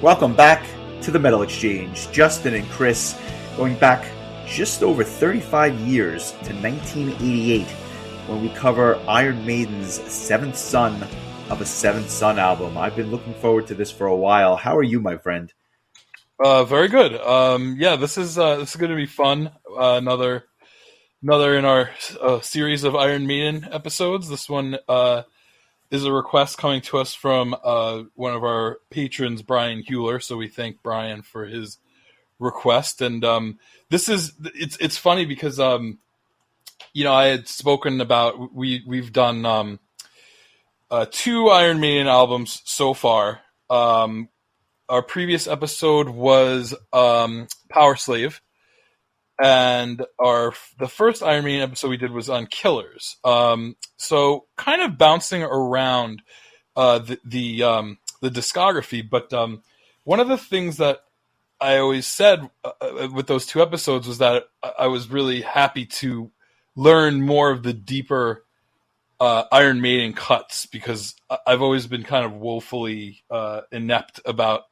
Welcome back to the Metal Exchange. Justin and Chris going back just over 35 years to 1988 when we cover Iron Maiden's Seventh Son of a Seventh Son album. I've been looking forward to this for a while. How are you, my friend? Very good. This is going to be fun. Another in our series of Iron Maiden episodes. This one is a request coming to us from one of our patrons, Brian Hewler. So we thank Brian for his request. And it's funny because I had spoken about we've done two Iron Maiden albums so far. Our previous episode was Power Slave, and the first Iron Maiden episode we did was on Killers. So kind of bouncing around the discography, but one of the things that I always said with those two episodes was that I was really happy to learn more of the deeper Iron Maiden cuts, because I've always been kind of woefully inept about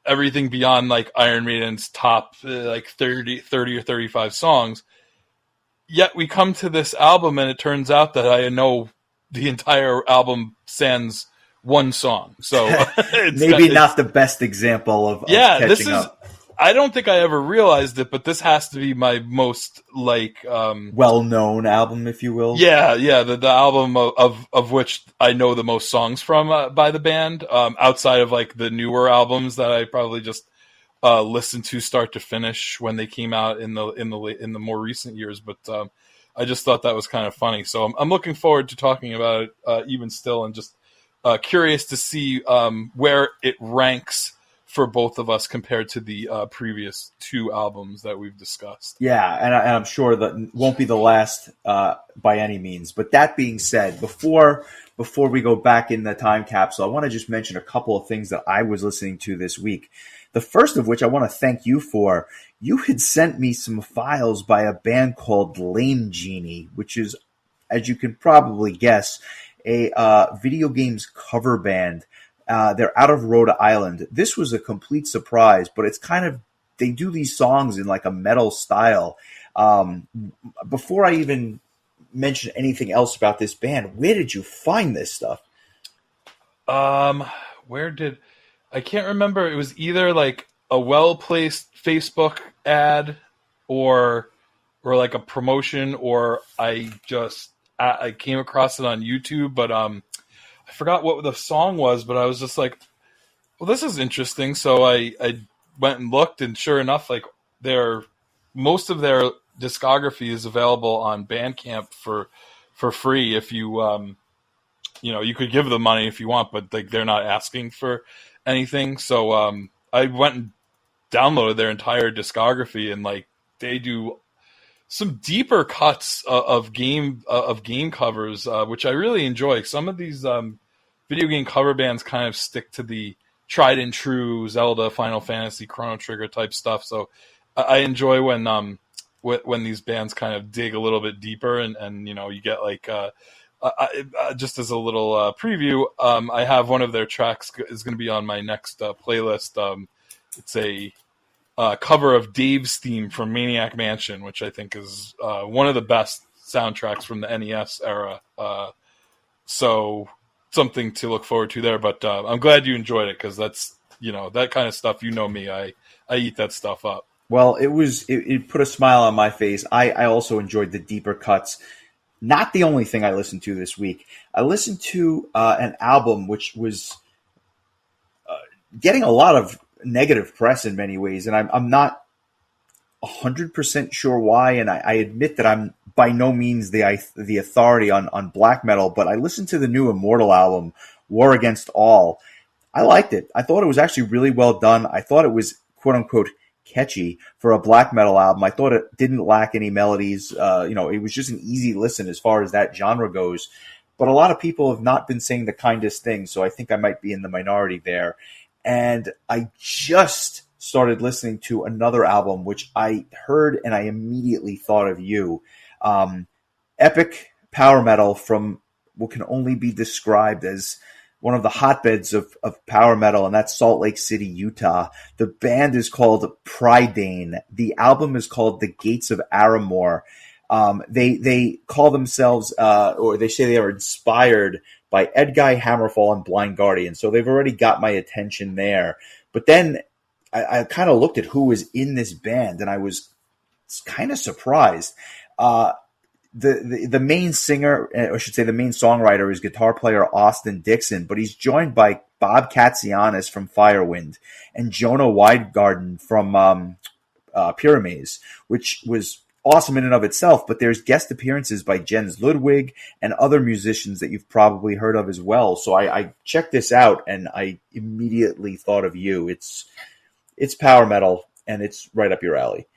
everything beyond like Iron Maiden's top 30 or 35 songs. Yet we come to this album and it turns out that I know the entire album sans one song. So maybe not the best example of catching up. I don't think I ever realized it, but this has to be my most well-known album, if you will. Yeah, the album of which I know the most songs from by the band, outside of like the newer albums that I probably just listened to start to finish when they came out in the more recent years. But I just thought that was kind of funny. So I'm looking forward to talking about it even still, and just curious to see where it ranks for both of us compared to the previous two albums that we've discussed. Yeah, and I'm sure that won't be the last by any means. But that being said, before we go back in the time capsule, I want to just mention a couple of things that I was listening to this week. The first of which I want to thank you for. You had sent me some files by a band called Lame Genie, which is, as you can probably guess, a video games cover band. They're out of Rhode Island. This was a complete surprise, but it's kind of, they do these songs in like a metal style. Before I even mention anything else about this band, where did you find this stuff? I can't remember. It was either like a well-placed Facebook ad or like a promotion, or I came across it on YouTube, but I forgot what the song was, but I was just like, well, this is interesting. So I went and looked, and sure enough, like most of their discography is available on Bandcamp for free. If you, you could give them money if you want, but like they're not asking for anything. So I went and downloaded their entire discography, and like they do some deeper cuts of game covers, which I really enjoy. Some of these video game cover bands kind of stick to the tried and true Zelda, Final Fantasy, Chrono Trigger type stuff. So I enjoy when these bands kind of dig a little bit deeper, and you get like just as a little preview, I have one of their tracks is going to be on my next playlist. It's a cover of Dave's theme from Maniac Mansion, which I think is one of the best soundtracks from the NES era. So something to look forward to there. But I'm glad you enjoyed it, because that's that kind of stuff. Me, I eat that stuff up. Well, it put a smile on my face. I also enjoyed the deeper cuts. Not the only thing I listened to this week. I listened to an album which was getting a lot of negative press in many ways, and I'm not 100% sure why, and I admit that I'm by no means the authority on black metal, but I listened to the new Immortal album, War Against All. I liked it. I thought it was actually really well done. I thought it was quote-unquote catchy for a black metal album. I thought it didn't lack any melodies. It was just an easy listen as far as that genre goes. But a lot of people have not been saying the kindest things, so I think I might be in the minority there. And I just started listening to another album, which I heard and I immediately thought of you. Epic power metal from what can only be described as one of the hotbeds of power metal, and that's Salt Lake City, Utah. The band is called Prydain. The album is called The Gates of Aramor. They call themselves, or they say they are inspired by Edguy, Hammerfall, and Blind Guardian. So they've already got my attention there. But then I kind of looked at who was in this band, and I was kind of surprised. The main singer, or I should say the main songwriter, is guitar player Austin Dixon, but he's joined by Bob Katsianis from Firewind and Jonah Widegarden from Pyramids, which was awesome in and of itself, but there's guest appearances by Jens Ludwig and other musicians that you've probably heard of as well. So I checked this out, and I immediately thought of you. It's power metal, and it's right up your alley.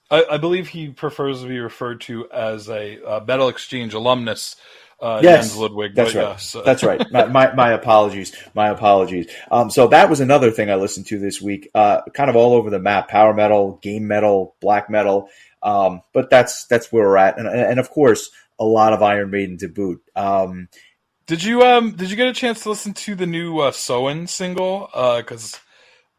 I believe he prefers to be referred to as a Metal Exchange alumnus. Yes, Jens Ludwig. That's right. Yes. That's right. My apologies. My apologies. So that was another thing I listened to this week. Kind of all over the map: power metal, game metal, black metal. But that's where we're at, and of course a lot of Iron Maiden to boot. Did you get a chance to listen to the new Soen single? Because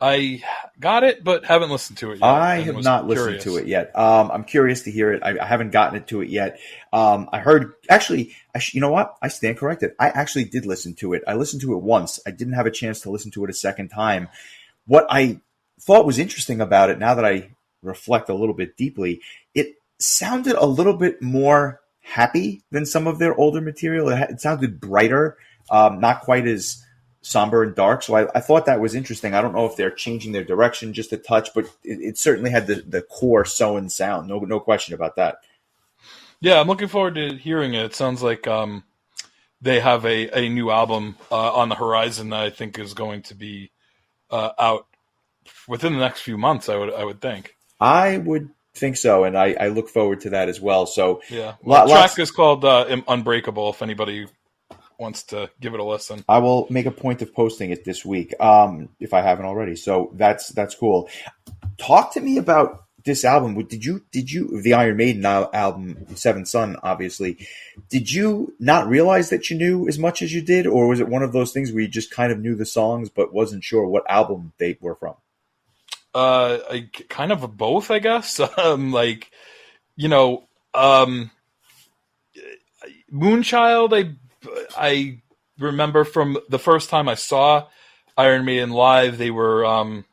I got it, but haven't listened to it yet. I have not listened to it yet. I'm curious to hear it. I haven't gotten it to it yet. I heard, actually, you know what? I stand corrected. I actually did listen to it. I listened to it once. I didn't have a chance to listen to it a second time. What I thought was interesting about it, now that I reflect a little bit deeply, it sounded a little bit more happy than some of their older material. It sounded brighter, not quite as somber and dark. So I thought that was interesting. I don't know if they're changing their direction just a touch, but it certainly had the core Soen sound. No question about that. Yeah, I'm looking forward to hearing it. It sounds like they have a new album on the horizon that I think is going to be out within the next few months. I would think. I would think so, and I look forward to that as well. So yeah, the track is called Unbreakable, if anybody wants to give it a listen. I will make a point of posting it this week, if I haven't already. So that's cool. Talk to me about this album. Did you the Iron Maiden album, Seventh Son, obviously, did you not realize that you knew as much as you did, or was it one of those things where you just kind of knew the songs but wasn't sure what album they were from? I kind of both, I guess. Moonchild, I remember from the first time I saw Iron Maiden live, they were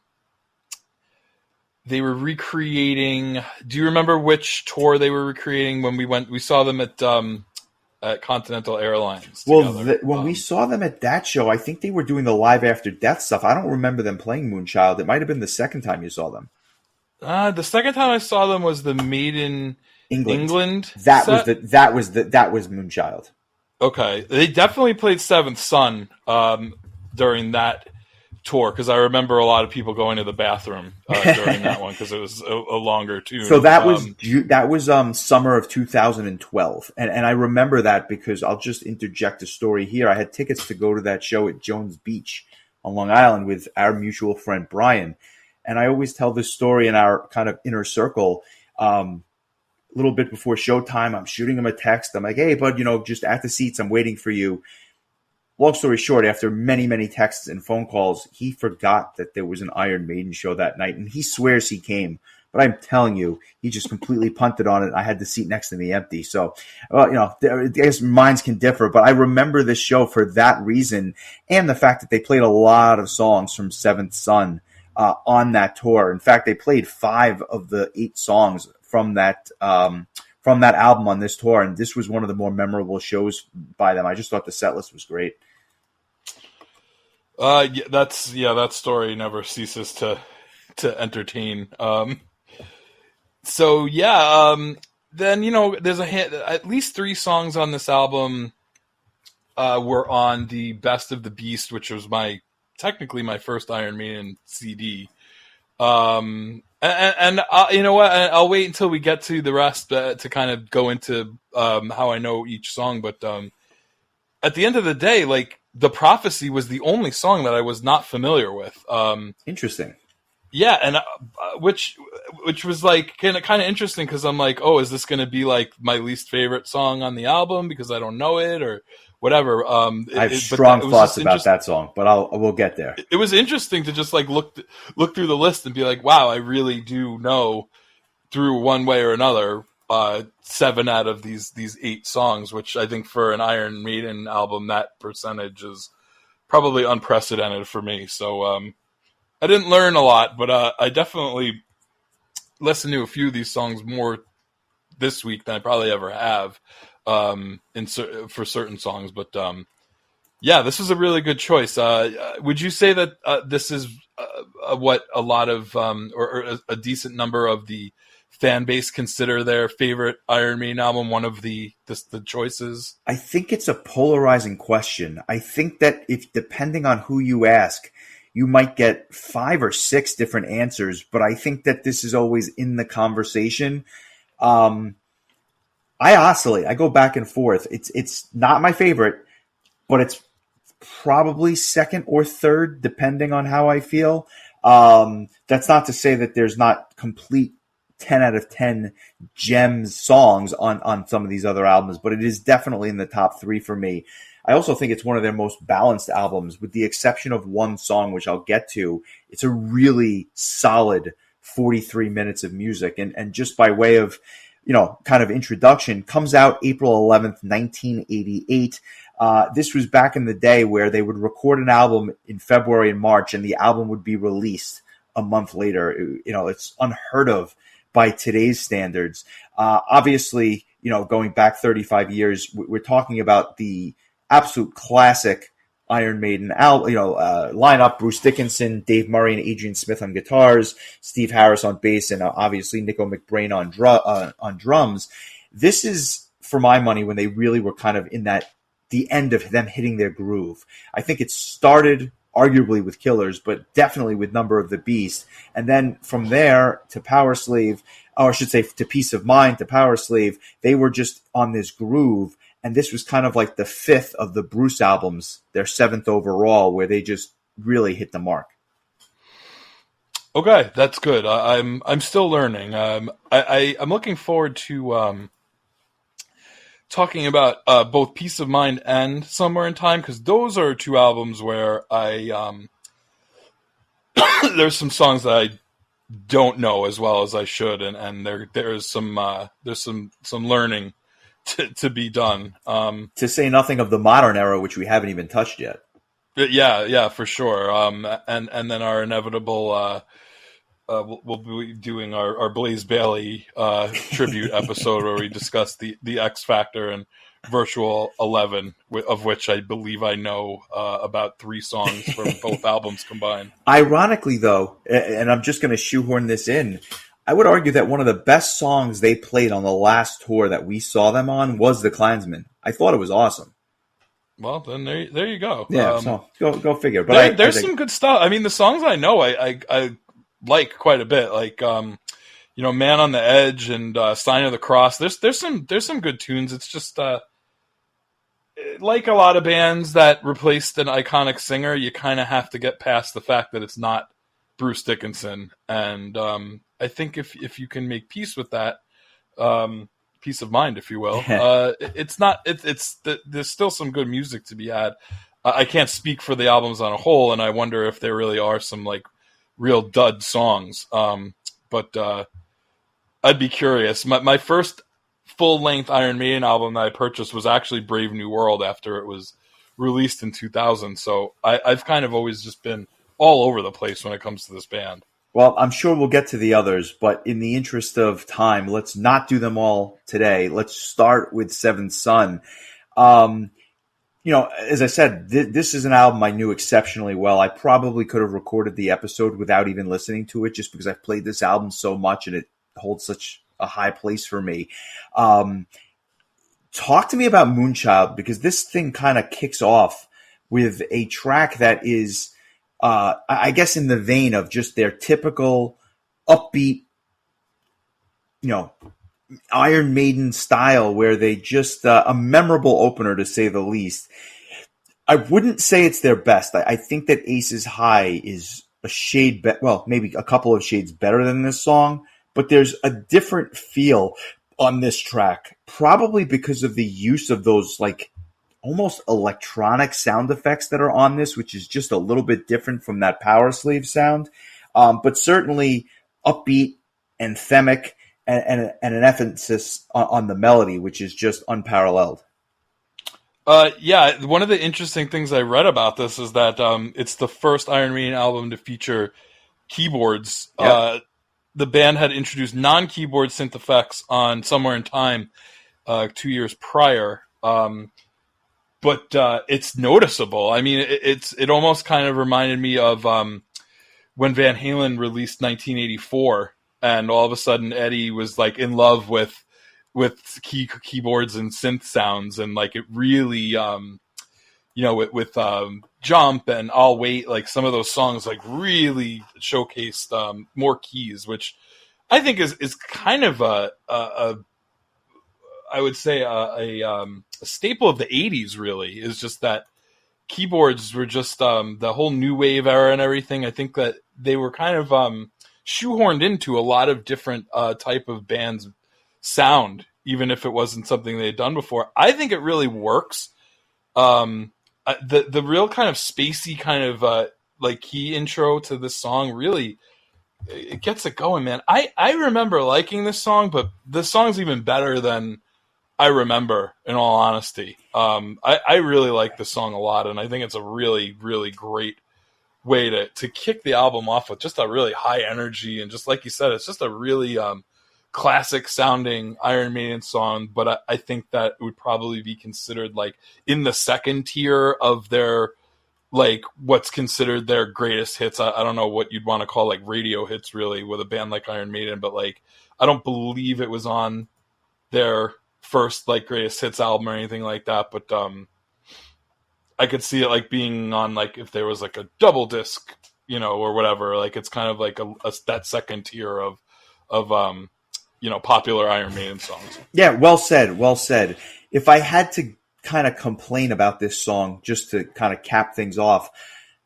recreating. Do you remember which tour they were recreating when we saw them at Continental Airlines? Well, when we saw them at that show, I think they were doing the Live After Death stuff. I don't remember them playing Moonchild. It might have been the second time you saw them. The second time I saw them was the Maiden England that set? that was Moonchild. Okay, they definitely played Seventh Son during that tour, because I remember a lot of people going to the bathroom during that one, because it was a longer tune. So that was summer of 2012, and I remember that because I'll just interject a story here. I had tickets to go to that show at Jones Beach on Long Island with our mutual friend Brian, and I always tell this story in our kind of inner circle. A little bit before showtime, I'm shooting him a text. I'm like, "Hey, bud, just at the seats. I'm waiting for you." Long story short, after many, many texts and phone calls, he forgot that there was an Iron Maiden show that night, and he swears he came. But I'm telling you, he just completely punted on it. I had the seat next to me empty. So, I guess minds can differ, but I remember this show for that reason, and the fact that they played a lot of songs from Seventh Son on that tour. In fact, they played 5 of the 8 songs from that album on this tour, and this was one of the more memorable shows by them. I just thought the set list was great. That story never ceases to entertain. Then there's at least 3 songs on this album were on the Best of the Beast, which was technically my first Iron Maiden CD. And you know what? I'll wait until we get to the rest to kind of go into how I know each song. But at the end of the day, The Prophecy was the only song that I was not familiar with. Interesting. Yeah, and which was kind of interesting, because I'm like, oh, is this going to be my least favorite song on the album because I don't know it, or whatever. I have strong thoughts about that song, but we'll get there. It was interesting to just like look through the list and be like, wow, I really do know through one way or another 7 out of these 8 songs, which I think for an Iron Maiden album, that percentage is probably unprecedented for me. So I didn't learn a lot, but I definitely listened to a few of these songs more this week than I probably ever have for certain songs. But yeah, this is a really good choice. Would you say that this is what a lot of or a decent number of the fan base consider their favorite Iron Maiden album? One of the choices. I think it's a polarizing question. I think that if depending on who you ask, you might get 5 or 6 different answers. But I think that this is always in the conversation. I oscillate. I go back and forth. It's not my favorite, but it's probably second or third, depending on how I feel. That's not to say that there's not complete 10 out of 10 gems songs on some of these other albums, but it is definitely in the top 3 for me. I also think it's one of their most balanced albums, with the exception of one song, which I'll get to. It's a really solid 43 minutes of music. And just by way of, kind of introduction, comes out April 11th, 1988. This was back in the day where they would record an album in February and March, and the album would be released a month later. It's unheard of by today's standards. Obviously, going back 35 years, we're talking about the absolute classic Iron Maiden lineup: Bruce Dickinson, Dave Murray, and Adrian Smith on guitars, Steve Harris on bass, and obviously Nico McBrain on drums. This is, for my money, when they really were kind of in the end of them hitting their groove. I think it started arguably with Killers, but definitely with Number of the Beast. And then from there to Power Slave, or I should say to Peace of Mind, to Power Slave, they were just on this groove. And this was kind of like the 5th of the Bruce albums, their 7th overall, where they just really hit the mark. Okay, that's good. I'm still learning. I'm looking forward to talking about both Peace of Mind and Somewhere in Time, because those are 2 albums where I there's some songs that I don't know as well as I should, and there's some learning to be done. To say nothing of the modern era, which we haven't even touched yet. Yeah, for sure. And then our inevitable. We'll be doing our Blaze Bailey tribute episode where we discuss the X Factor and Virtual 11, of which I believe I know about 3 songs from both albums combined. Ironically, though, and I'm just going to shoehorn this in, I would argue that one of the best songs they played on the last tour that we saw them on was The Klansman. I thought it was awesome. Well, then there you go. Yeah, so go figure. But there's some good stuff. I mean, the songs I know I like quite a bit, like Man on the Edge and Sign of the Cross. There's some good tunes. It's just like a lot of bands that replaced an iconic singer, you kind of have to get past the fact that it's not Bruce Dickinson. And I think if you can make peace with that, peace of mind, if you will, there's still some good music to be had. I can't speak for the albums on a whole, and I wonder if there really are some like real dud songs. But I'd be curious. My first full-length Iron Maiden album that I purchased was actually Brave New World after it was released in 2000. So I've kind of always just been all over the place when it comes to this band. Well, I'm sure we'll get to the others, but in the interest of time, let's not do them all today. Let's start with Seventh Son. As I said, this is an album I knew exceptionally well. I probably could have recorded the episode without even listening to it, just because I've played this album so much and it holds such a high place for me. Talk to me about Moonchild, because this thing kind of kicks off with a track that is, I guess, in the vein of just their typical upbeat, Iron Maiden style, where they just a memorable opener, to say the least. I wouldn't say it's their best. I think that Aces High is a shade, maybe a couple of shades better than this song, but there's a different feel on this track, probably because of the use of those like almost electronic sound effects that are on this, which is just a little bit different from that Power Slave sound. But certainly upbeat, anthemic, and an emphasis on the melody, which is just unparalleled. Yeah, one of the interesting things I read about this is that it's the first Iron Maiden album to feature keyboards. Yep. The band had introduced non-keyboard synth effects on Somewhere in Time 2 years prior, but it's noticeable. I mean, it almost kind of reminded me of when Van Halen released 1984, and all of a sudden Eddie was like in love with keyboards and synth sounds, and like it really with Jump and I'll Wait, like some of those songs like really showcased more keys, which I think is kind of a I would say a staple of the 80s. Really, is just that keyboards were just the whole new wave era and everything. I think that they were kind of shoehorned into a lot of different type of bands sound, even if it wasn't something they had done before. I think it really works. The real kind of spacey kind of like key intro to this song really it gets it going, man. I remember liking this song, but this song's even better than I remember, in all honesty. I really like this song a lot, and I think it's a really, really great way to kick the album off with just a really high energy, and just like you said, it's just a really classic sounding Iron Maiden song, but I think that it would probably be considered like in the second tier of their like what's considered their greatest hits. I don't know what you'd want to call like radio hits really with a band like Iron Maiden, but like I don't believe it was on their first like greatest hits album or anything like that, but I could see it like being on like if there was like a double disc, or whatever. Like it's kind of like that second tier of popular Iron Maiden songs. Yeah, well said, well said. If I had to kind of complain about this song, just to kind of cap things off,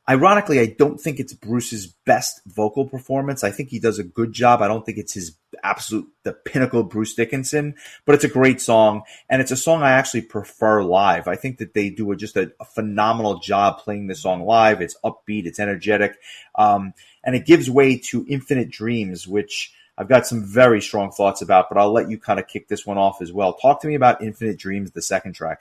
ironically, I don't think it's Bruce's best vocal performance. I think he does a good job. I don't think it's the pinnacle of Bruce Dickinson, but it's a great song, and it's a song I actually prefer live. I think that they do just a phenomenal job playing this song live. It's upbeat, it's energetic, and it gives way to Infinite Dreams, which I've got some very strong thoughts about, but I'll let you kind of kick this one off as well. Talk to me about Infinite Dreams, the second track.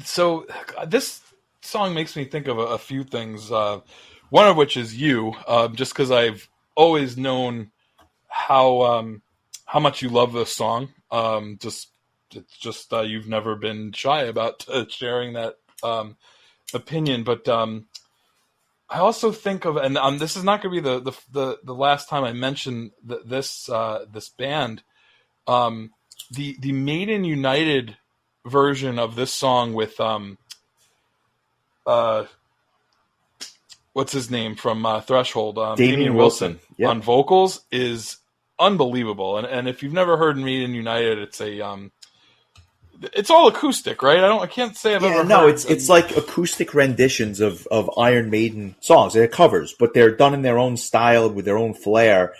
So this song makes me think of a few things, one of which is you, just because I've always known how much you love this song. It's just you've never been shy about sharing that opinion, but I also think of, and this is not going to be the last time I mention this band, the Maiden United version of this song with what's his name from Threshold, Damian Wilson. Yep. On vocals is unbelievable, and if you've never heard Maiden United, it's all acoustic, right? I can't say I've ever heard. No, it's like acoustic renditions of Iron Maiden songs. They're covers, but they're done in their own style with their own flair,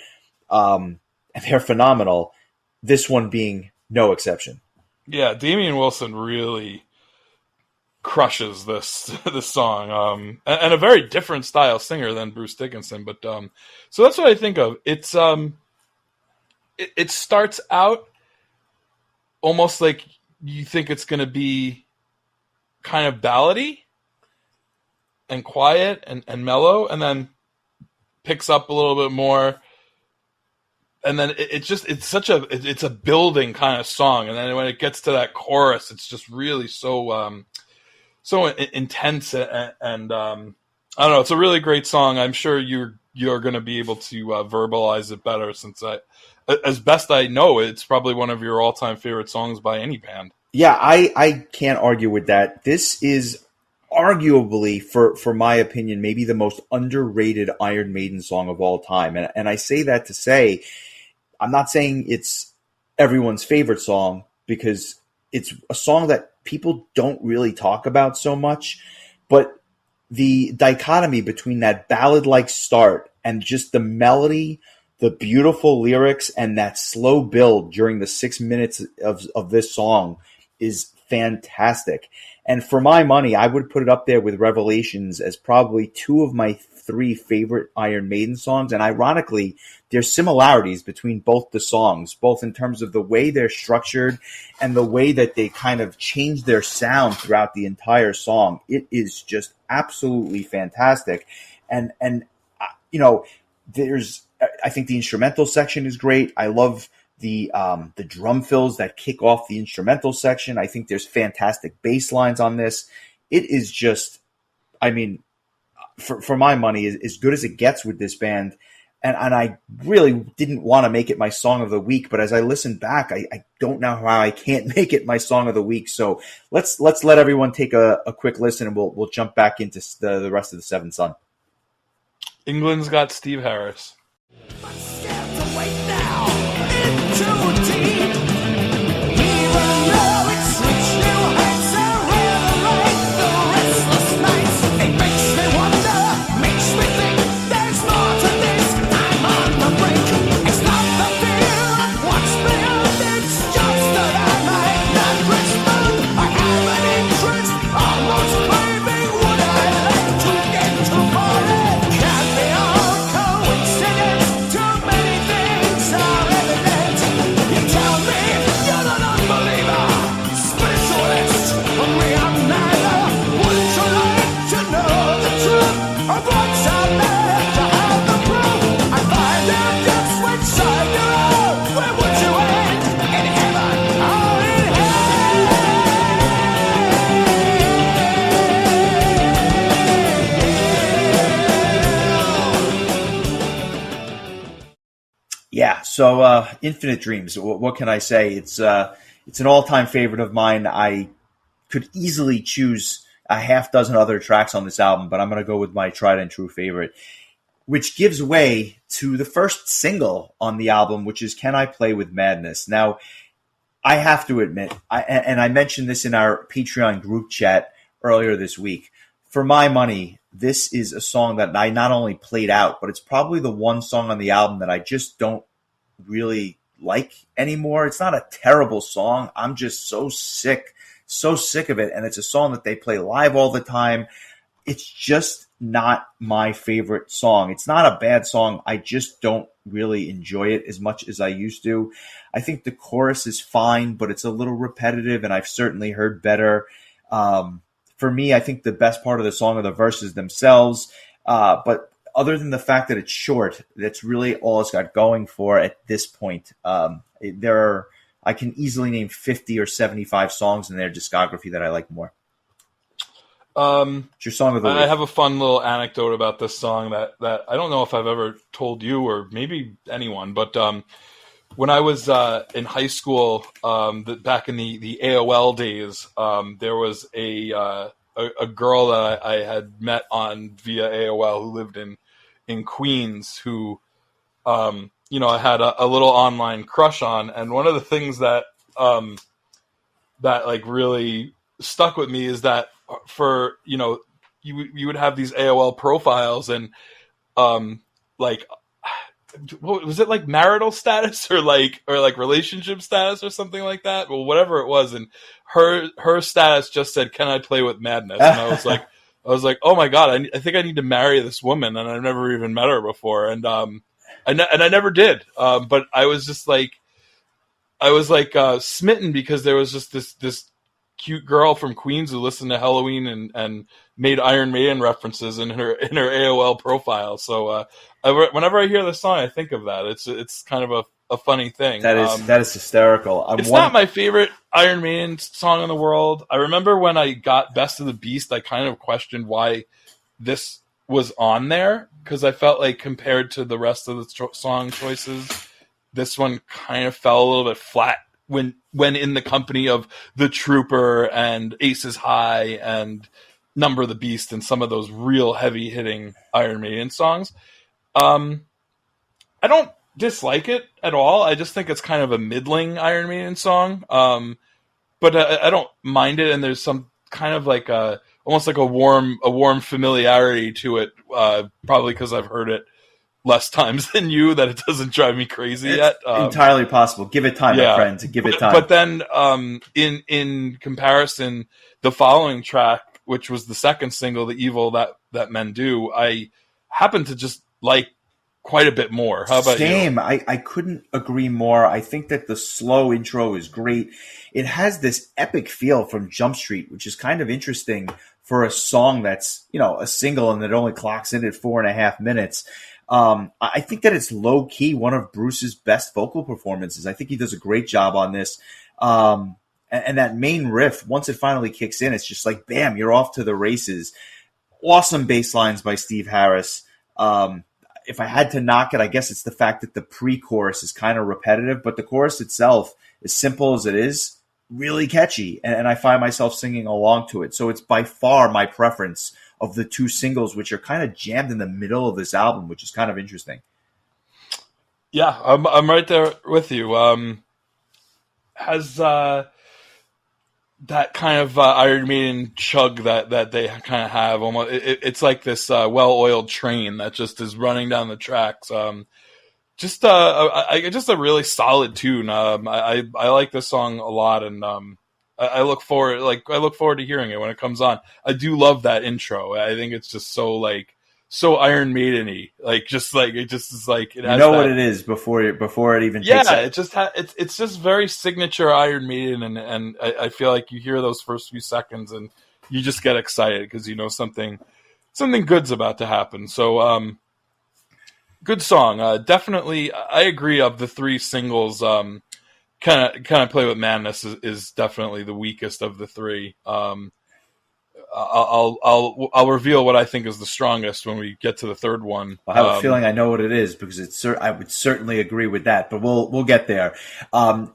and they're phenomenal. This one being no exception. Yeah, Damian Wilson really crushes this song, and a very different style singer than Bruce Dickinson. But so that's what I think of. It's it starts out almost like you think it's going to be kind of ballady and quiet and mellow, and then picks up a little bit more. And then it's a building kind of song. And then when it gets to that chorus, it's just really so intense. And I don't know, it's a really great song. I'm sure you're going to be able to verbalize it better, since as best I know, it's probably one of your all-time favorite songs by any band. Yeah, I can't argue with that. This is arguably, for my opinion, maybe the most underrated Iron Maiden song of all time. And I say that to say, I'm not saying it's everyone's favorite song, because it's a song that people don't really talk about so much, but the dichotomy between that ballad-like start and just the melody, the beautiful lyrics, and that slow build during the 6 minutes of this song is fantastic. And for my money, I would put it up there with Revelations as probably two of my three favorite Iron Maiden songs. And ironically, there's similarities between both the songs, both in terms of the way they're structured and the way that they kind of change their sound throughout the entire song. It is just absolutely fantastic. And I think the instrumental section is great. I love the drum fills that kick off the instrumental section. I think there's fantastic bass lines on this. It is just, I mean, for my money, as good as it gets with this band. And I really didn't want to make it my song of the week, but as I listen back, I don't know how I can't make it my song of the week. So let's let everyone take a quick listen, and we'll jump back into the rest of the Seventh Son. England's got Steve Harris. I'm scared to wait now. It's too deep. Even though it's rich new heights, I really like the restless nights. It makes me wonder, makes me think there's more to this. I'm on the brink. It's not the fear of what's beyond. It's just that I might not respond. I have an interest, almost craving. Would I like to get to more? Can't be all coincidence. Too many things are evident. You tell me you're an unbeliever, spiritualist. For me, I'm neither. Wouldn't you like to know the truth of what's out there? To have the proof, I find out just which side you're on. Where would you end? In heaven or in Yeah, so Infinite Dreams. What can I say? It's an all-time favorite of mine. I could easily choose a half dozen other tracks on this album, but I'm going to go with my tried and true favorite, which gives way to the first single on the album, which is Can I Play with Madness? Now, I have to admit, and I mentioned this in our Patreon group chat earlier this week, for my money, this is a song that I not only played out, but it's probably the one song on the album that I just don't really like anymore. It's not a terrible song. I'm just so sick of it. And it's a song that they play live all the time. It's just not my favorite song. It's not a bad song. I just don't really enjoy it as much as I used to. I think the chorus is fine, but it's a little repetitive, and I've certainly heard better. For me, I think the best part of the song are the verses themselves. But other than the fact that it's short, that's really all it's got going for at this point. I can easily name 50 or 75 songs in their discography that I like more. It's your song of the week. I have a fun little anecdote about this song that I don't know if I've ever told you or maybe anyone, but when I was in high school, back in the AOL days, there was a girl that I had met via AOL who lived in Queens, who I had a little online crush on, and one of the things that like really stuck with me is that for you would have these AOL profiles, and like, what was it, like marital status or like relationship status or something like that? Well, whatever it was, and her status just said, "Can I play with madness?" And I was like, oh my god, I think I need to marry this woman, and I've never even met her before, and I never did. But I was just like, smitten, because there was just this cute girl from Queens who listened to Halloween and made Iron Maiden references in her AOL profile. So whenever I hear this song, I think of that. It's kind of a funny thing. That is hysterical. Not my favorite Iron Maiden song in the world. I remember when I got Best of the Beast, I kind of questioned why this was on there, because I felt like compared to the rest of the song choices, this one kind of fell a little bit flat when in the company of The Trooper and Aces High and Number of the Beast and some of those real heavy hitting Iron Maiden songs. I don't dislike it at all. I just think it's kind of a middling Iron Maiden song. But I don't mind it, and there's some kind of like almost like a warm familiarity to it, probably because I've heard it less times than you that it doesn't drive me crazy yet. Entirely possible. Give it time, my friend. Give it time. But then, in comparison, the following track, which was the second single, "The Evil That Men Do," I happen to just like quite a bit more. How about Same. you? I couldn't agree more. I think that the slow intro is great. It has this epic feel from Jump Street, which is kind of interesting for a song that's, a single and that only clocks in at 4.5 minutes. I think that it's low key one of Bruce's best vocal performances. I think he does a great job on this. And that main riff, once it finally kicks in, it's just like, bam, you're off to the races. Awesome bass lines by Steve Harris. If I had to knock it, I guess it's the fact that the pre-chorus is kind of repetitive, but the chorus itself, as simple as it is, really catchy, and I find myself singing along to it. So it's by far my preference of the two singles, which are kind of jammed in the middle of this album, which is kind of interesting. Yeah, I'm right there with you. Has that kind of Iron Maiden chug that they kind of have, almost it's like this well-oiled train that just is running down the tracks. Just a really solid tune. I like this song a lot, and I look forward to hearing it when it comes on. I do love that intro. I think it's just so Iron Maiden-y. It just is like it has what it is before it even takes it's just very signature Iron Maiden, and I feel like you hear those first few seconds and you just get excited because something good's about to happen. So good song. Definitely, I agree. Of the three singles, kind of Play With Madness is definitely the weakest of the three. I'll reveal what I think is the strongest when we get to the third one. I have a feeling I know what it is because I would certainly agree with that, but we'll get there.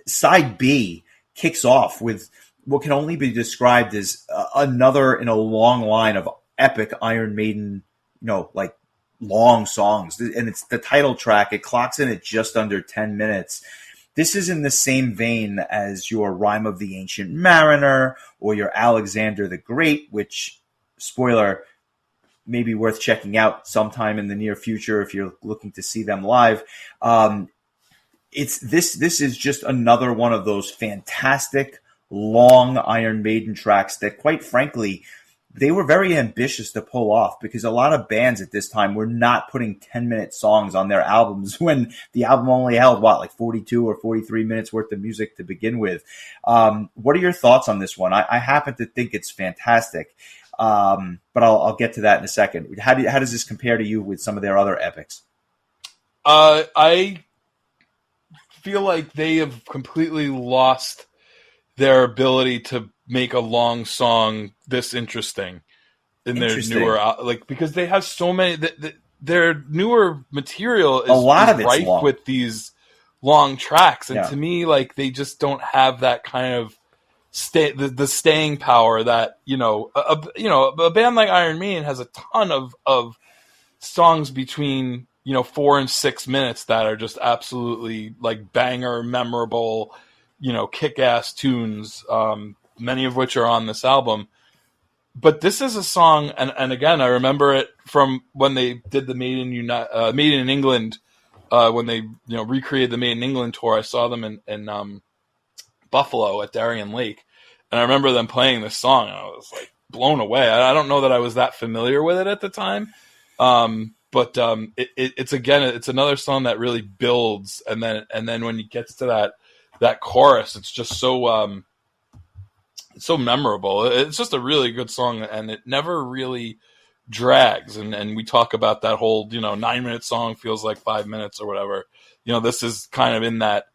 Side B kicks off with what can only be described as another in a long line of epic Iron Maiden, long songs, and it's the title track. It clocks in at just under 10 minutes. This is in the same vein as your Rime of the Ancient Mariner or your Alexander the Great, which, spoiler, may be worth checking out sometime in the near future if you're looking to see them live. This is just another one of those fantastic long Iron Maiden tracks that, quite frankly, they were very ambitious to pull off, because a lot of bands at this time were not putting 10-minute songs on their albums when the album only held, 42 or 43 minutes worth of music to begin with. What are your thoughts on this one? I happen to think it's fantastic, but I'll get to that in a second. How does this compare to you with some of their other epics? I feel like they have completely lost their ability to make a long song this interesting in their newer, because they have so many. Their newer material is rife with these long tracks, and to me, they just don't have that kind of the staying power that a band like Iron Maiden has a ton of songs between 4 and 6 minutes that are just absolutely banger, memorable, kick-ass tunes, many of which are on this album. But this is a song, and again, I remember it from when they did the Made in England, when they recreated the Made in England tour. I saw them in Buffalo at Darien Lake, and I remember them playing this song, and I was blown away. I don't know that I was that familiar with it at the time, but it's another song that really builds, and then when it gets to that chorus, it's just so so memorable. It's just a really good song, and it never really drags. And we talk about that whole 9-minute song feels like 5 minutes or whatever. This is kind of in that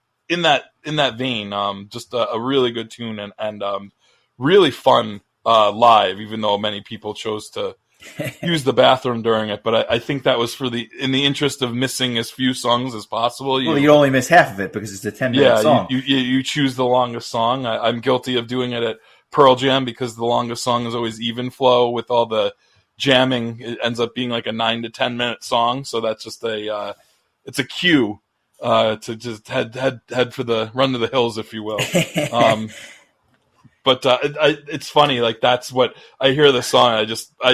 vein. Just a really good tune and really fun live, even though many people chose to use the bathroom during it. But I think that was in the interest of missing as few songs as possible. You only miss half of it because it's a 10-minute song. You choose the longest song. I'm guilty of doing it at Pearl Jam because the longest song is always even flow with all the jamming. It ends up being like a 9 to 10 minute song. So that's just it's a cue to just head for the run to the hills, if you will. But it's funny, that's what I hear the song. I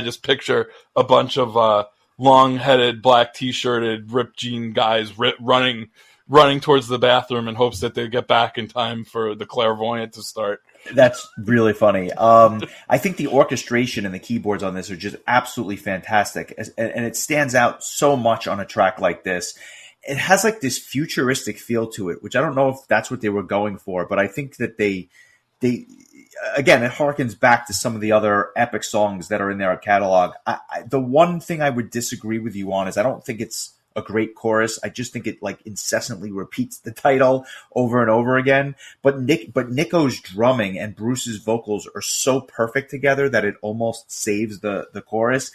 just picture a bunch of long-headed, black t-shirted, ripped jean guys running towards the bathroom in hopes that they get back in time for the clairvoyant to start. That's really funny. I think the orchestration and the keyboards on this are just absolutely fantastic, and it stands out so much on a track like this. It has like this futuristic feel to it, which I don't know if that's what they were going for, but I think that they again, it harkens back to some of the other epic songs that are in their catalog. The one thing I would disagree with you on is I don't think it's a great chorus. I just think it like incessantly repeats the title over and over again. But Nico's drumming and Bruce's vocals are so perfect together that it almost saves the chorus.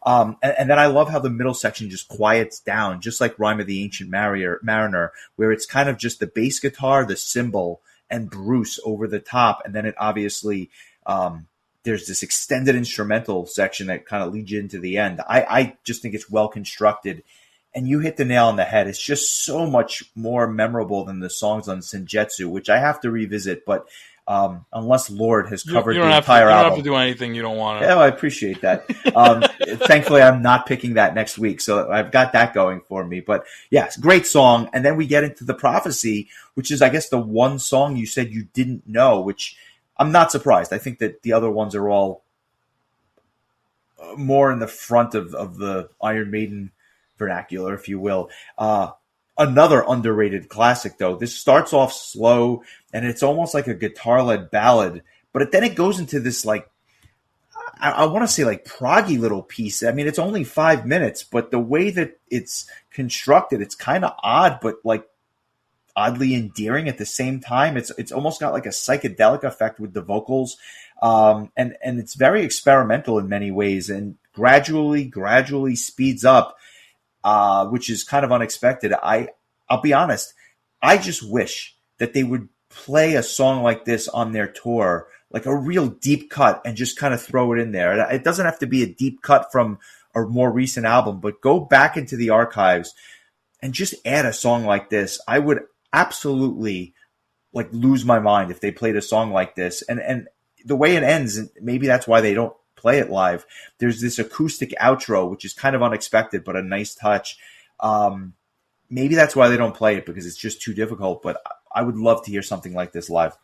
And then I love how the middle section just quiets down, just like Rhyme of the Ancient Mariner, where it's kind of just the bass guitar, the cymbal, and Bruce over the top. And then it obviously, there's this extended instrumental section that kind of leads you into the end. I just think it's well constructed. And you hit the nail on the head. It's just so much more memorable than the songs on Senjutsu, which I have to revisit. But unless Lord has covered the entire album. You don't have to do anything you don't want to. Yeah, well, I appreciate that. Thankfully, I'm not picking that next week, so I've got that going for me. But yes, great song. And then we get into The Prophecy, which is, I guess, the one song you said you didn't know, which I'm not surprised. I think that the other ones are all more in the front of the Iron Maiden vernacular, if you will. Another underrated classic, though. This starts off slow, and it's almost like a guitar-led ballad, but then it goes into this, like, I want to say, like, proggy little piece. I mean, it's only 5 minutes, but the way that it's constructed, it's kind of odd, but, like, oddly endearing at the same time. It's almost got, like, a psychedelic effect with the vocals, and it's very experimental in many ways, and gradually speeds up, which is kind of unexpected. I'll be honest, I just wish that they would play a song like this on their tour, like a real deep cut, and just kind of throw it in there. It doesn't have to be a deep cut from a more recent album, but go back into the archives and just add a song like this. I would absolutely like lose my mind if they played a song like this. And the way it ends, and maybe that's why they don't play it live, there's this acoustic outro, which is kind of unexpected, but a nice touch. Maybe that's why they don't play it, because it's just too difficult, but I would love to hear something like this live.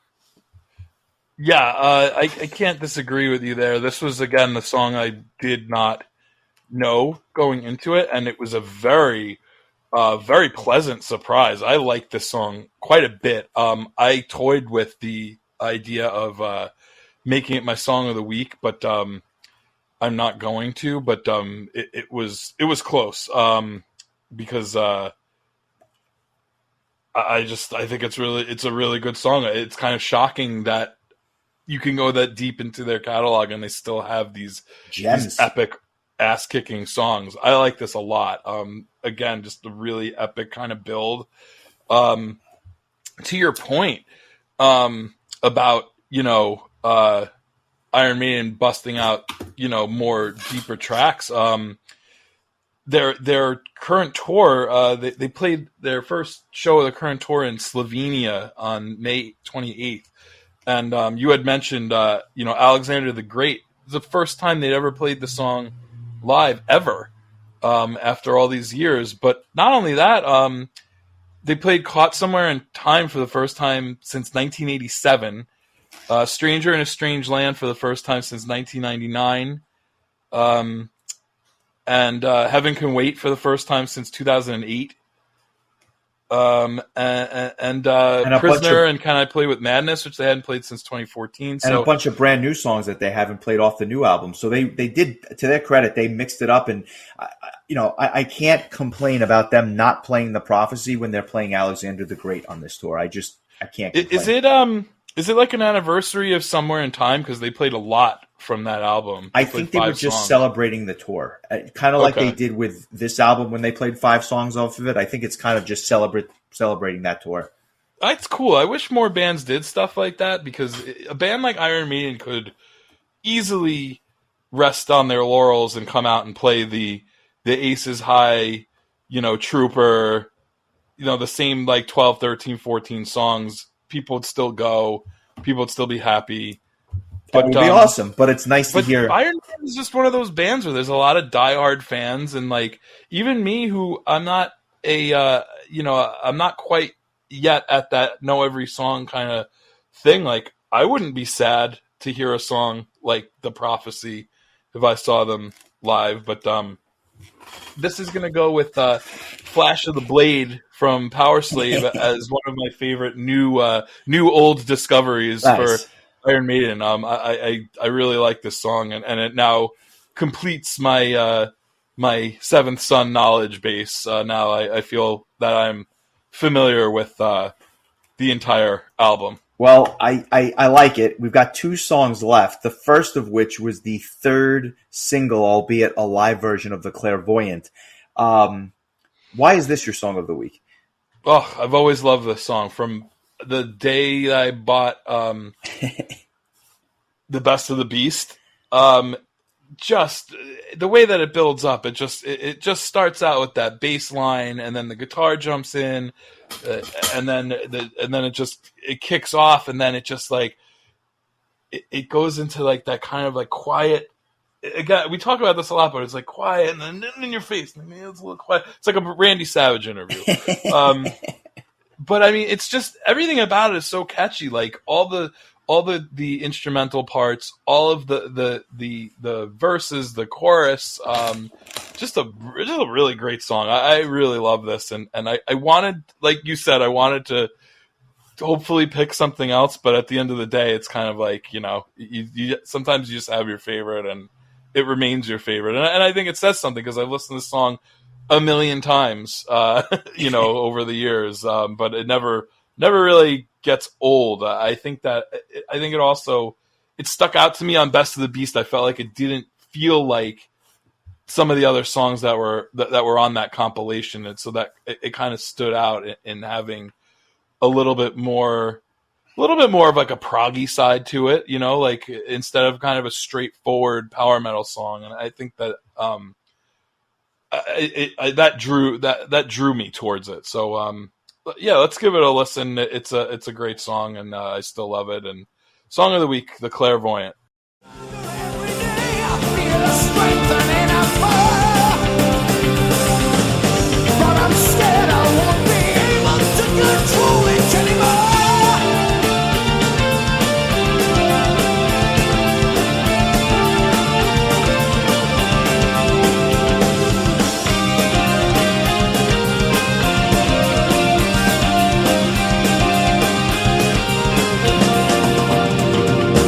Yeah, I can't disagree with you there. This was, again, the song I did not know going into it, and it was a very, very pleasant surprise. I like this song quite a bit. I toyed with the idea of making it my song of the week, but I'm not going to. But it was close, because I think it's a really good song. It's kind of shocking that you can go that deep into their catalog and they still have these epic ass-kicking songs. I like this a lot. Again, just a really epic kind of build. To your point about, Iron Maiden busting out, more deeper tracks. Their current tour, they played their first show of the current tour in Slovenia on May 28th. And you had mentioned, Alexander the Great. It was the first time they'd ever played the song live ever, after all these years. But not only that, they played Caught Somewhere in Time for the first time since 1987. Stranger in a Strange Land for the first time since 1999. And Heaven Can Wait for the first time since 2008. And Prisoner and Can I Play with Madness, which they hadn't played since 2014. And a bunch of brand new songs that they haven't played off the new album. So they did, to their credit, they mixed it up. And, I can't complain about them not playing The Prophecy when they're playing Alexander the Great on this tour. I can't complain. Is it like an anniversary of Somewhere in Time? Because they played a lot from that album. I think they were just celebrating the tour, kind of like they did with this album when they played 5 songs off of it. I think it's kind of just celebrating that tour. That's cool. I wish more bands did stuff like that, because a band like Iron Maiden could easily rest on their laurels and come out and play the Aces High, Trooper, the same like 12, 13, 14 songs. People would still go. People would still be happy. That But would be awesome. But it's nice to but hear. Iron Maiden is just one of those bands where there's a lot of diehard fans, and like even me, who I'm not I'm not quite yet at that know every song kind of thing. Like I wouldn't be sad to hear a song like The Prophecy if I saw them live. But this is gonna go with Flash of the Blade from Power Slave as one of my favorite new old discoveries Nice. for Iron Maiden. I really like this song, and it now completes my my Seventh Son knowledge base. Now I feel that I'm familiar with the entire album. Well, I like it. We've got 2 songs left. The first of which was the third single, albeit a live version of The Clairvoyant. Why is this your song of the week? Oh, I've always loved this song from the day I bought The Best of the Beast. Just the way that it builds up, it just starts out with that bass line, and then the guitar jumps in, and then it kicks off, and then it just like it goes into like that kind of like quiet. Again, we talk about this a lot, but it's like quiet, and then in your face, and it's a little quiet. It's like a Randy Savage interview. But I mean, it's just everything about it is so catchy. Like all the instrumental parts, all of the verses, the chorus, just a really great song. I really love this, and I wanted, like you said, I wanted to hopefully pick something else, but at the end of the day, it's kind of like, you sometimes you just have your favorite, and it remains your favorite, and I think it says something because I've listened to this song a million times, over the years, but it never really gets old. I think it also it stuck out to me on Best of the Beast. I felt like it didn't feel like some of the other songs that were on that compilation, and so that it kind of stood out in having a little bit more of like a proggy side to it, like instead of kind of a straightforward power metal song. And I think that that drew me towards it. So yeah, let's give it a listen. It's a great song, and I still love it. And song of the week, The Clairvoyant. Every day I feel a strengthening of fire, but I'm scared I won't be able to control it anymore.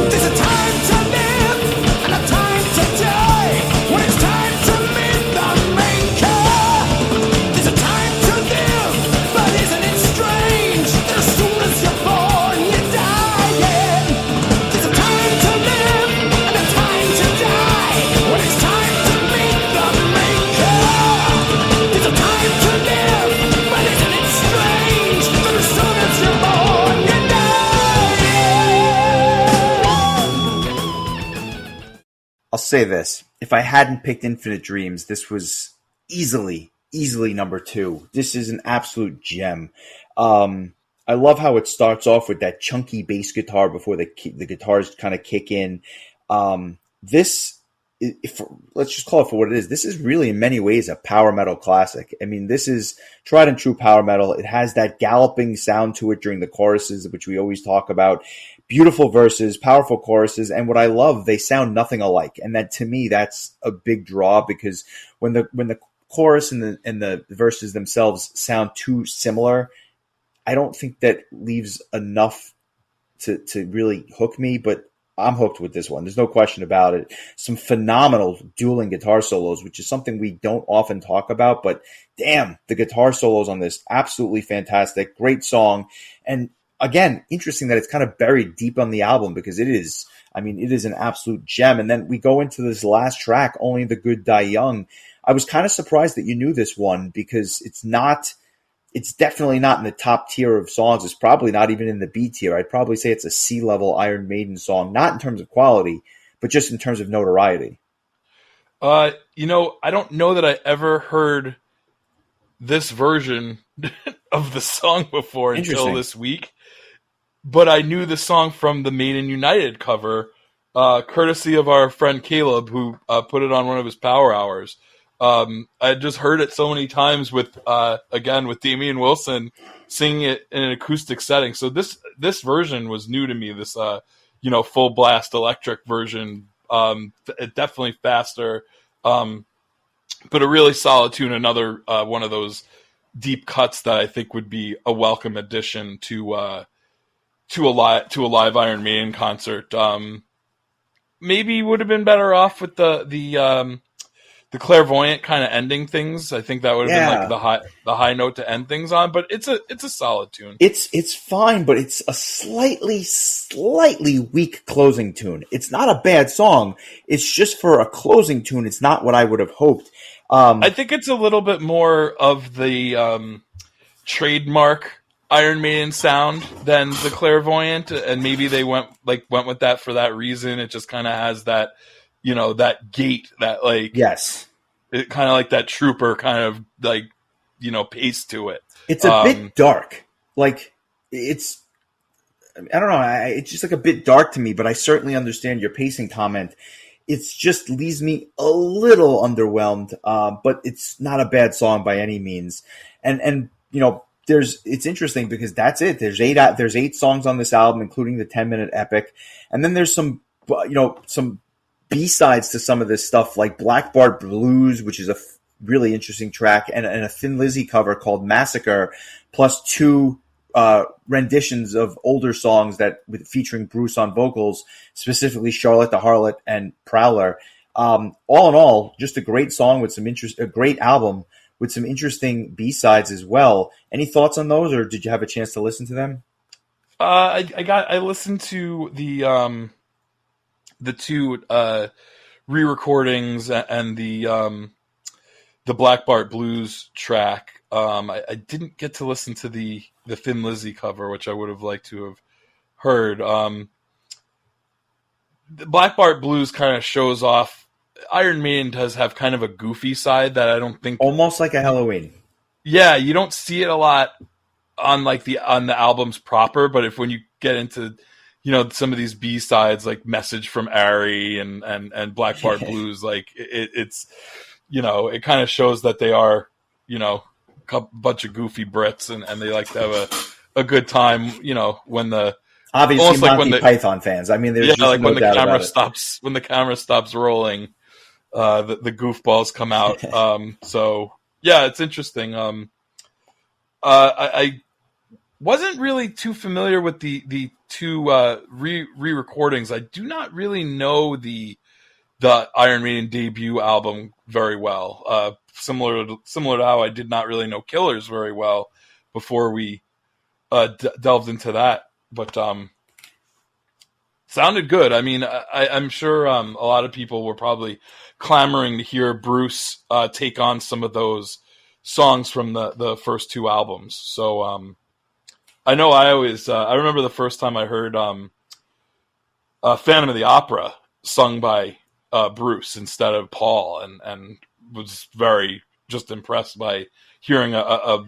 There's a time to live and a time to die. When it's time to meet the maker, there's a time to live, but isn't it strange that as soon as you're born, you're dying? There's a time to live and a time to die. When it's time to meet the maker, there's a time to live, but isn't it strange that as soon as you're born, you're dying? I'll say this. If I hadn't picked Infinite Dreams, this was easily number 2. This is an absolute gem. I love how it starts off with that chunky bass guitar before the guitars kind of kick in. This, let's just call it for what it is. This is really in many ways a power metal classic. I mean, this is tried and true power metal. It has that galloping sound to it during the choruses, which we always talk about. Beautiful verses, powerful choruses, and what I love, they sound nothing alike. And that, to me, that's a big draw, because when the chorus and the verses themselves sound too similar, I don't think that leaves enough to really hook me. But I'm hooked with this one. There's no question about it. Some phenomenal dueling guitar solos, which is something we don't often talk about, but damn, the guitar solos on this, absolutely fantastic. Great song. And again, interesting that it's kind of buried deep on the album, because it is an absolute gem. And then we go into this last track, Only the Good Die Young. I was kind of surprised that you knew this one, because it's definitely not in the top tier of songs. It's probably not even in the B tier. I'd probably say it's a C-level Iron Maiden song, not in terms of quality, but just in terms of notoriety. I don't know that I ever heard this version of the song before until this week. But I knew the song from the Maiden United cover courtesy of our friend Caleb, who put it on one of his power hours. I just heard it so many times with Damian Wilson singing it in an acoustic setting. So this version was new to me. This full blast electric version, definitely faster, but a really solid tune. Another one of those deep cuts that I think would be a welcome addition to a live Iron Maiden concert. Maybe would have been better off with the clairvoyant kind of ending things. I think that would have been like the high note to end things on. But it's a solid tune. It's fine, but it's a slightly weak closing tune. It's not a bad song. It's just for a closing tune. It's not what I would have hoped. I think it's a little bit more of the trademark Iron Maiden sound than the clairvoyant, and maybe they went with that for that reason. It just kind of has that, that gate, that yes, it kind of like that trooper kind of pace to it. It's a bit dark. It's I don't know. It's just like a bit dark to me, but I certainly understand your pacing comment. It's just leaves me a little underwhelmed, but it's not a bad song by any means. And it's interesting because that's it. There's 8 songs on this album, including the 10-minute epic, and then there's some B-sides to some of this stuff, like Black Bart Blues, which is a really interesting track, and a Thin Lizzy cover called Massacre, plus 2 renditions of older songs featuring Bruce on vocals, specifically Charlotte the Harlot and Prowler. All in all, just a great song with a great album with some interesting B-sides as well. Any thoughts on those, or did you have a chance to listen to them? I listened to the 2 re-recordings and the Black Bart Blues track. I didn't get to listen to the Thin Lizzy cover, which I would have liked to have heard. The Black Bart Blues kind of shows off. Iron Maiden does have kind of a goofy side that I don't think, almost like a Halloween. Yeah, you don't see it a lot on the albums proper, but when you get into some of these B-sides like Message from Ari and Black Bart Blues, like it's it kind of shows that they are a bunch of goofy Brits and they like to have a good time when the obviously Monty Python fans. I mean, there's just like no when the doubt camera about it. stops when the camera stops rolling, the goofballs come out. So yeah, it's interesting. I wasn't really too familiar with the 2 re-recordings. I do not really know the Iron Maiden debut album very well. Similar to how I did not really know Killers very well before we delved into that. But sounded good. I mean, I'm sure a lot of people were probably clamoring to hear Bruce take on some of those songs from the first 2 albums. So I know I remember the first time I heard Phantom of the Opera sung by Bruce instead of Paul, and was very just impressed by hearing a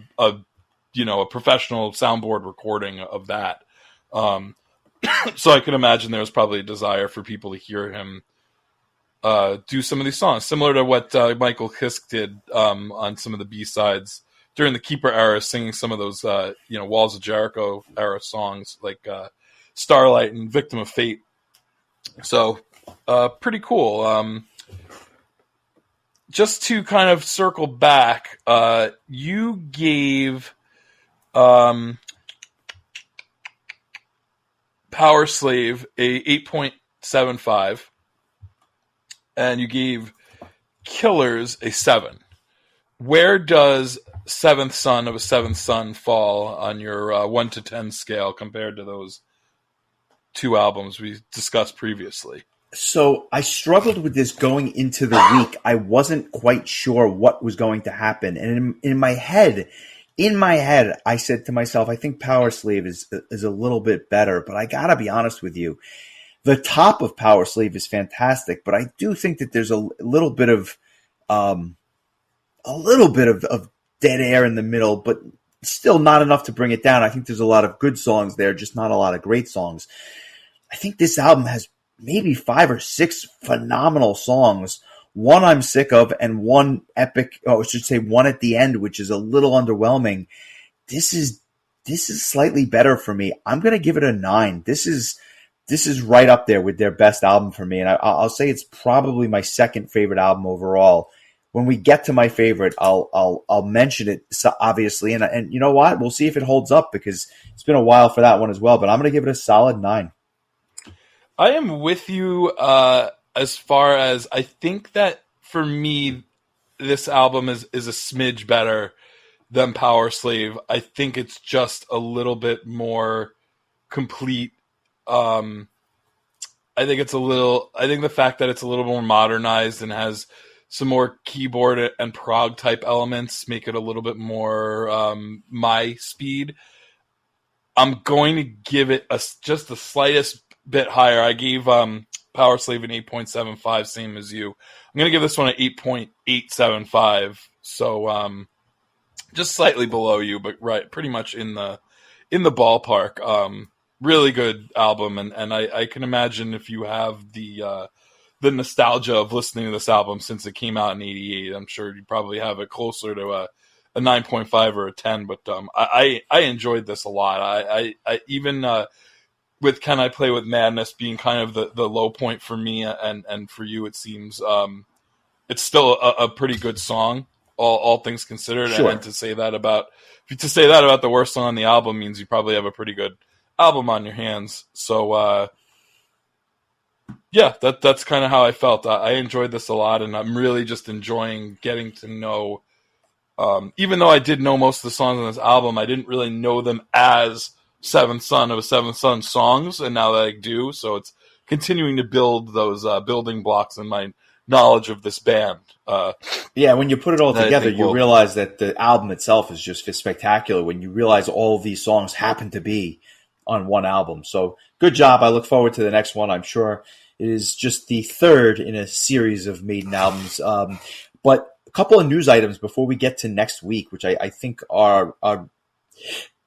professional soundboard recording of that. So I can imagine there was probably a desire for people to hear him do some of these songs, similar to what Michael Kiske did on some of the B-sides during the Keeper era, singing some of those Walls of Jericho era songs like Starlight and Victim of Fate. So pretty cool. Just to kind of circle back, you gave Power Slave a 8.75, and you gave Killers a 7. Where does Seventh Son of a Seventh Son fall on your 1 to 10 scale compared to those 2 albums we discussed previously? So I struggled with this going into the week. I wasn't quite sure what was going to happen. And in my head, I said to myself, I think Power Slave is a little bit better, but I gotta be honest with you. The top of Power Slave is fantastic, but I do think that there's a little bit of dead air in the middle, but still not enough to bring it down. I think there's a lot of good songs there, just not a lot of great songs. I think this album has maybe 5 or 6 phenomenal songs. One I'm sick of, and one epic. Oh, I should say one at the end, which is a little underwhelming. This is slightly better for me. I'm gonna give it a 9. This is right up there with their best album for me, and I'll say it's probably my second favorite album overall. When we get to my favorite, I'll mention it, obviously, and you know what? We'll see if it holds up, because it's been a while for that one as well. But I'm gonna give it a solid 9. I am with you as far as I think that for me, this album is a smidge better than Power Slave. I think it's just a little bit more complete. I think the fact that it's a little more modernized and has some more keyboard and prog type elements make it a little bit more my speed. I'm going to give it just the slightest bit higher. I gave Power Slave an 8.75, same as you. I'm going to give this one an 8.875. So just slightly below you, but right, pretty much in the ballpark. Really good album, and I can imagine if you have the nostalgia of listening to this album since it came out in '88, I'm sure you probably have it closer to a 9.5 or a 10. But I enjoyed this a lot. I even with Can I Play with Madness being kind of the low point for me, and for you, it seems it's still a pretty good song, all things considered. Sure. And to say that about the worst song on the album means you probably have a pretty good album on your hands. So yeah, that's kind of how I felt. I enjoyed this a lot, and I'm really just enjoying getting to know. Even though I did know most of the songs on this album, I didn't really know them as Seventh Son of a Seventh Son songs, and now that I do, so it's continuing to build those building blocks in my knowledge of this band. Yeah, when you put it all together, you realize that the album itself is just spectacular when you realize all of these songs happen to be on one album. So good job. I look forward to the next one. I'm sure it is just the third in a series of Maiden albums. But a couple of news items before we get to next week, which I think are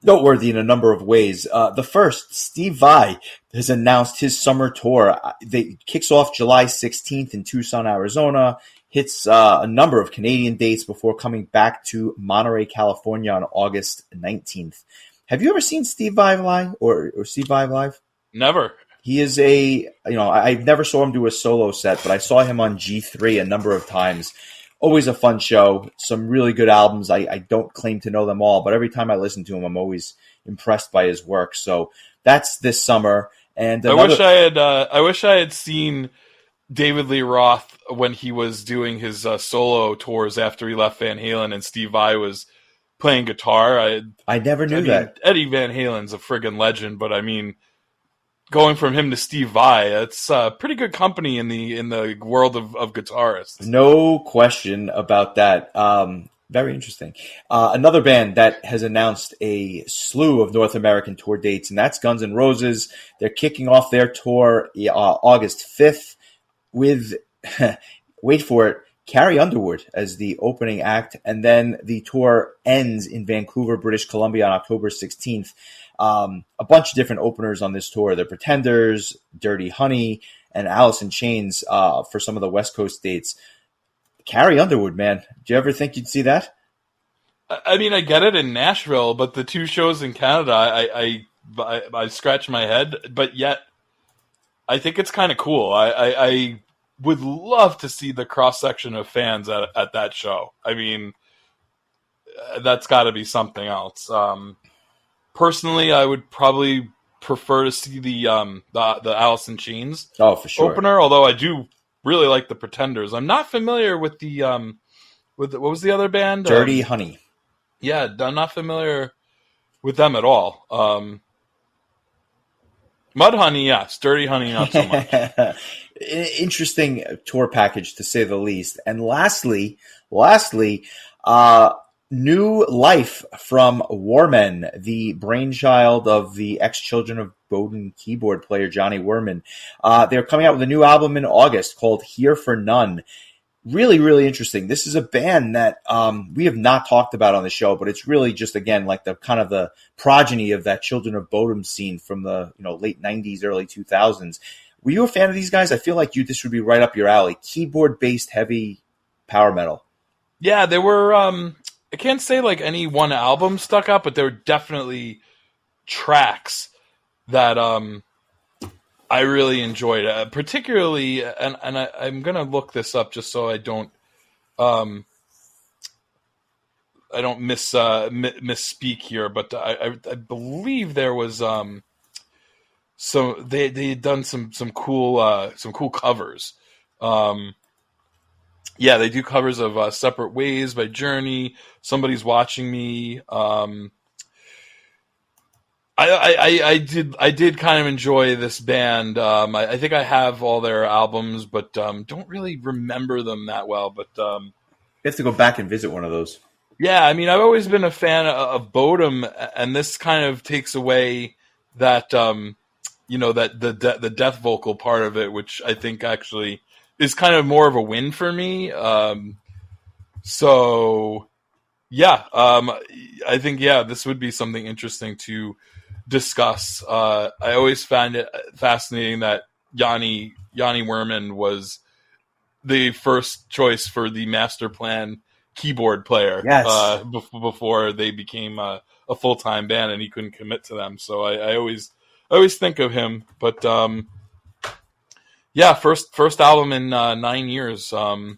noteworthy in a number of ways. The first, Steve Vai has announced his summer tour. It kicks off July 16th in Tucson, Arizona, hits a number of Canadian dates before coming back to Monterey, California on August 19th. Have you ever seen Steve Vai live or Steve Vai live? Never. He is I never saw him do a solo set, but I saw him on G3 a number of times. Always a fun show. Some really good albums. I don't claim to know them all, but every time I listen to him, I'm always impressed by his work. So that's this summer. And I wish I had seen David Lee Roth when he was doing his solo tours after he left Van Halen, and Steve Vai was playing guitar. I never knew that. Eddie Van Halen's a friggin' legend, but I mean, going from him to Steve Vai, it's pretty good company in the world of guitarists. No question about that. Very interesting. Another band that has announced a slew of North American tour dates, and that's Guns N' Roses. They're kicking off their tour August 5th with, wait for it, Carrie Underwood as the opening act, and then the tour ends in Vancouver, British Columbia on October 16th. A bunch of different openers on this tour. The Pretenders, Dirty Honey, and Alice in Chains for some of the West Coast dates. Carrie Underwood, man. Do you ever think you'd see that? I mean, I get it in Nashville, but the two shows in Canada, I scratch my head, but yet I think it's kind of cool. I would love to see the cross-section of fans at that show. I mean, that's got to be something else. Personally, I would probably prefer to see the Alice in Chains for sure. opener, although I do really like the Pretenders. I'm not familiar with what was the other band? Dirty Honey. Yeah, I'm not familiar with them at all. Mudhoney, yes. Dirty Honey, not so much. Interesting tour package, to say the least. And lastly, new life from Warmen, the brainchild of the ex-Children of Bodom keyboard player Johnny Werman. They're coming out with a new album in August called Here for None. Really, really interesting. This is a band that we have not talked about on the show, but it's really just, again, like the kind of the progeny of that Children of Bodom scene from the late 90s, early 2000s. Were you a fan of these guys? I feel like this would be right up your alley. Keyboard-based heavy power metal. Yeah, they were. I can't say like any one album stuck out, but there were definitely tracks that I really enjoyed, particularly. And I'm gonna look this up just so I don't misspeak here. But I believe there was so they had done some cool covers. Yeah, they do covers of "Separate Ways" by Journey. "Somebody's Watching Me." I did kind of enjoy this band. I think I have all their albums, but don't really remember them that well. But You have to go back and visit one of those. yeah, I mean, I've always been a fan of Bodum, and this kind of takes away that that the death vocal part of it, which I think actually is kind of more of a win for me. So yeah, I think this would be something interesting to discuss. I always found it fascinating that Yanni Werman was the first choice for the Master Plan keyboard player. Yes. Before they became a full-time band, and he couldn't commit to them. So I always think of him. But first album in 9 years. I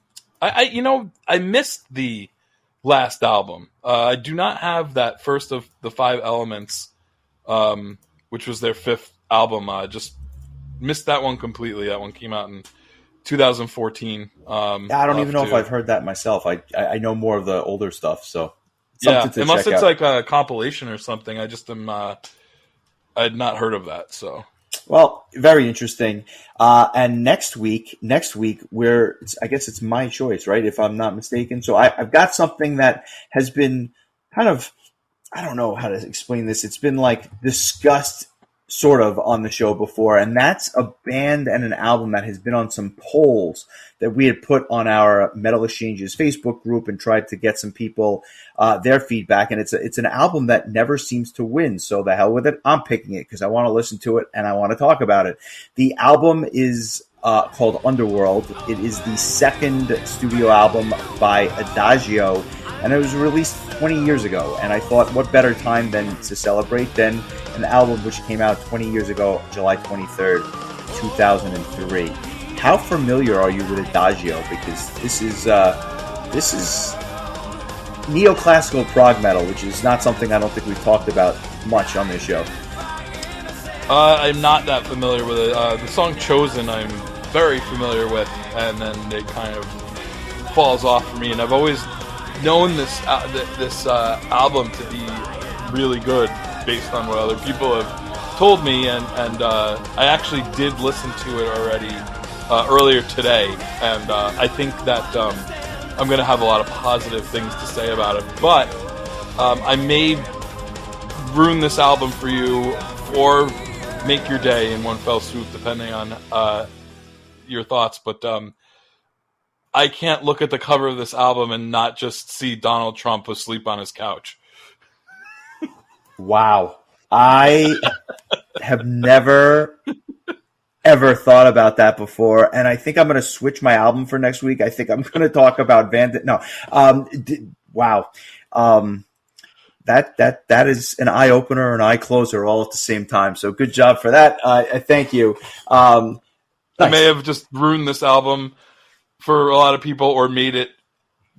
missed the last album. I do not have that first of the 5 Elements, which was their 5th album. I just missed that one completely. That one came out in 2014. I don't even know if I've heard that myself. I know more of the older stuff, so unless check it's out. like a compilation or something. I just am. I had not heard of that. So well, very interesting. And next week, I guess it's my choice, right? If I'm not mistaken. So I've got something that has been kind of, I don't know how to explain this. It's been like discussed sort of on the show before, and that's a band and an album that has been on some polls that we had put on our Metal Exchanges Facebook group and tried to get some people their feedback. And it's an album that never seems to win. So the hell with it. I'm picking it because I want to listen to it and I want to talk about it. The album is called Underworld. It is the 2nd studio album by Adagio, and it was released 20 years ago. And I thought, what better time than to celebrate than an album which came out 20 years ago, July 23rd, 2003. How familiar are you with Adagio? Because this is neoclassical prog metal, which is not something I don't think we've talked about much on this show. I'm not that familiar with it. The song "Chosen" I'm very familiar with, and then it kind of falls off for me. And I've always known this album to be really good based on what other people have told me, and I actually did listen to it already earlier today, and I think that I'm going to have a lot of positive things to say about it. But I may ruin this album for you or make your day in one fell swoop, depending on your thoughts. But I can't look at the cover of this album and not just see Donald Trump asleep on his couch. Wow. I have never, ever thought about that before, and I think I'm going to switch my album for next week. I think I'm going to talk about wow. That is an eye opener, an eye closer, all at the same time. So good job for that. I thank you. I may have just ruined this album for a lot of people, or made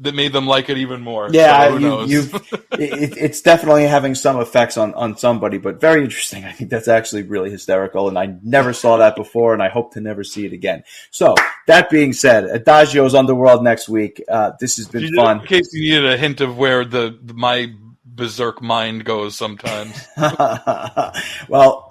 them like it even more. Yeah, so who knows? It's definitely having some effects on somebody, but very interesting. I think that's actually really hysterical, and I never saw that before, and I hope to never see it again. So that being said, Adagio's Underworld next week. This has been fun. In case you needed a hint of where my berserk mind goes sometimes. Well,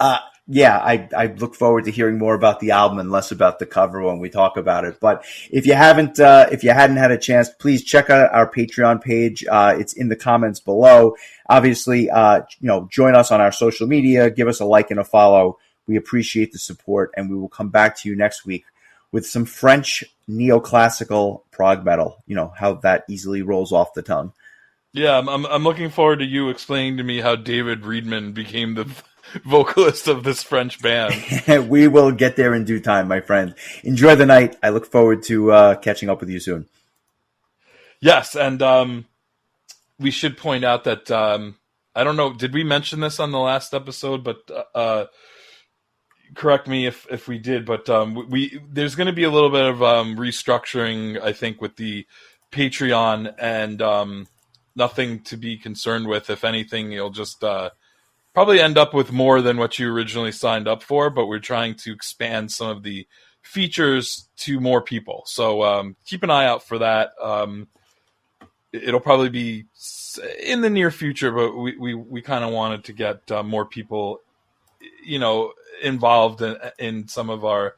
yeah, I look forward to hearing more about the album and less about the cover when we talk about it. But if you hadn't had a chance, please check out our Patreon page. It's in the comments below. Obviously, join us on our social media. Give us a like and a follow. We appreciate the support, and we will come back to you next week with some French neoclassical prog metal. You know how that easily rolls off the tongue. Yeah, I'm looking forward to you explaining to me how David Reedman became vocalist of this French band. We will get there in due time, my friend. Enjoy the night. I look forward to catching up with you soon. Yes, and we should point out that I don't know, did we mention this on the last episode? But correct me if we did. But we there's going to be a little bit of restructuring, I think, with the Patreon, and nothing to be concerned with. If anything, you'll just probably end up with more than what you originally signed up for. But we're trying to expand some of the features to more people, so keep an eye out for that. It'll probably be in the near future, but we kind of wanted to get more people, involved in some of our,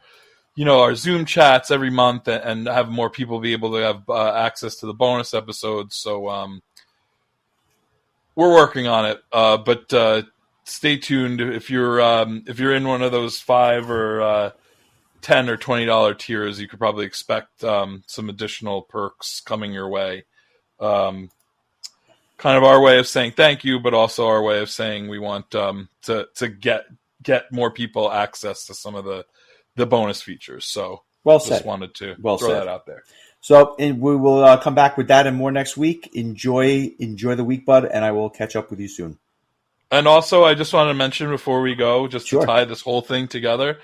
our Zoom chats every month, and have more people be able to have access to the bonus episodes. So we're working on it, but stay tuned. If you're in one of those $5 or $10 or $20 tiers, you could probably expect some additional perks coming your way. Kind of our way of saying thank you, but also our way of saying we want to get more people access to some of the bonus features. So just wanted to throw that out there. So and we will come back with that and more next week. Enjoy the week, bud, and I will catch up with you soon. And also, I just wanted to mention before we go, just to tie this whole thing together,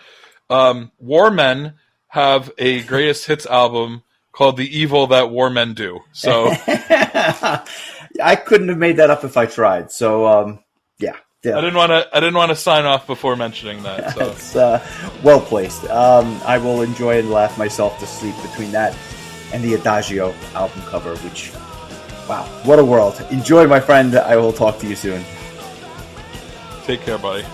War Men have a greatest hits album called The Evil That War Men Do. So I couldn't have made that up if I tried. So yeah. I didn't want to sign off before mentioning that. So it's well placed. I will enjoy and laugh myself to sleep between that and the Adagio album cover, which, wow, what a world. Enjoy, my friend. I will talk to you soon. Take care, buddy.